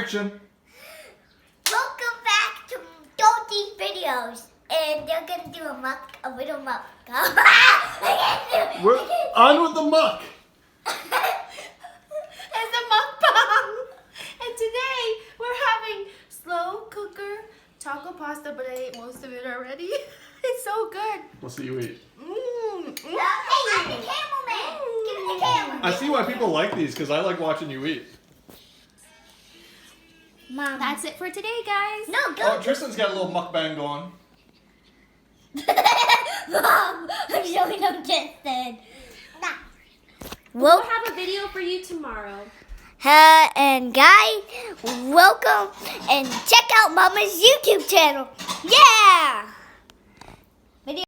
action. Welcome back to Dorothy's videos, and they're gonna do a little muck. We're on with the muck. It's a mukbang! And today we're having slow cooker taco pasta, but I ate most of it already. It's so good. We'll see you eat. Hey, I'm the cameraman. Give me the camera. I see why people like these because I like watching you eat. Mom. That's it for today, guys. No, go. Oh, Tristan's got a little mukbang going. Mom, I'm showing them Tristan. We'll have a video for you tomorrow. And guys, welcome and check out Mama's YouTube channel. Yeah!